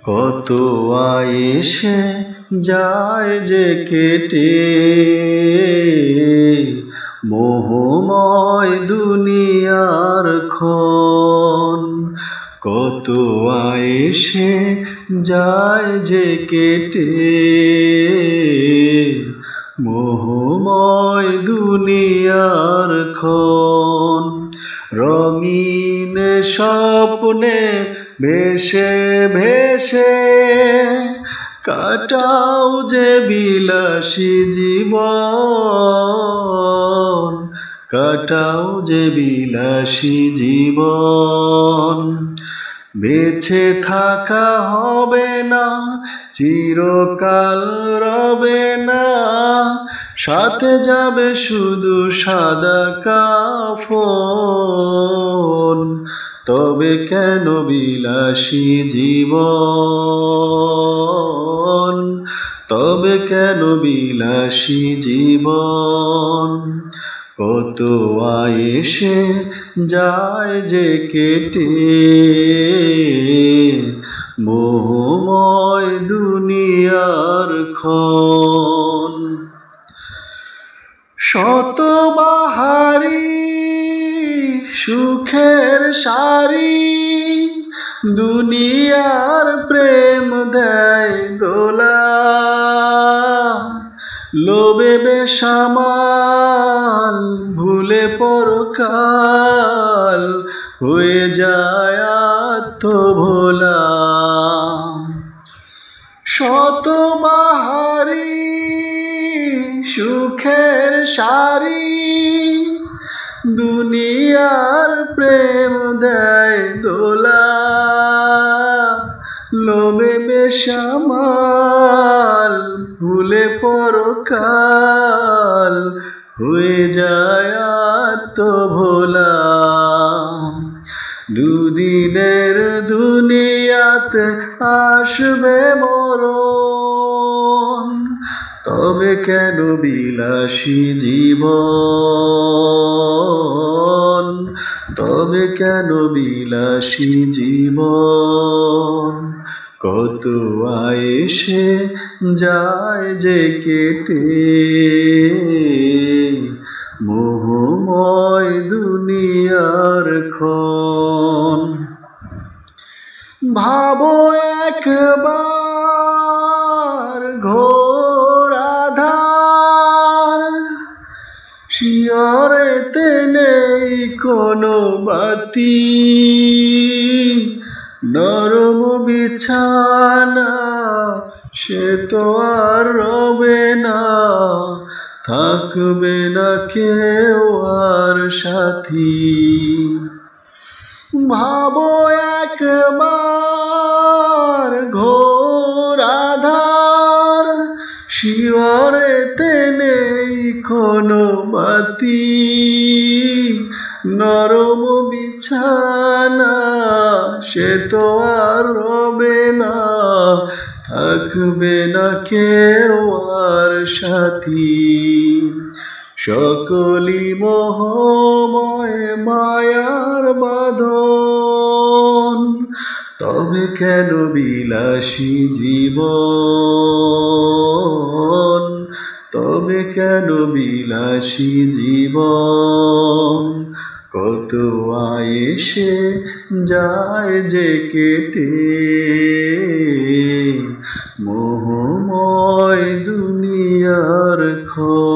কত আয়েশে যায় যে কেটে মোহময় দুনিয়ার ক্ষণ। কত আয়েশে যায় যে কেটে মোহময় দুনিয়ার ক্ষণ। রঙিন স্বপ্নে ভেসে ভেসে কাটাও যে বিলাসী জীবন, কাটাও যে বিলাসী জীবন। বেঁচে থাকা হবে না, চিরকাল রবে না, সাথে যাবে শুধু সাদা কাফন। তবে কেন বিলাসী জীবন, তবে কেন বিলাসী জীবন। কত আয়েশে যায় যে কেটে মোহময় দুনিয়ার ক্ষণ। শতবাহারি সুখের সারি দুনিয়ার প্রেম দেয় দোলা। লোভে বেসামাল ভুলে পরকাল হয়ে যায় আত্মভোলা। শতবাহারি সুখের সারি দুনিয়ার প্রেম দেয় দোলা। লোভে বেসামাল ভুলে পরকাল হয়ে যায় আত্মভোলা। দুদিনের দুনিয়াতে আসবে মরণ, তবে কেন বিলাসী জীবন, তবে কেন বিলাসী জীবন। কত আয়েশে যায় যে কেটে মোহময় দুনিয়ার ক্ষণ। ভাবো একবার ঘোর আঁধার, শিয়রেতে নেই কোনো বাতি, নরম বিছানা সে তো আর রবে না, থাকবে না কেউ আর সাথী। ভাবো একবার ঘোর আঁধার, শিয়রেতে নেই কোনো বাতি, নরম বিছানা সে তো আর রবে না, থাকবে না কেউ আর সাথী। সকলি মোহময় মায়ার বাঁধন, তবে কেন বিলাসী জীবন, তবে কেন বিলাসী জীবন। কত আয়েশে যায় যে কেটে মোহময় দুনিয়ার ক্ষণ।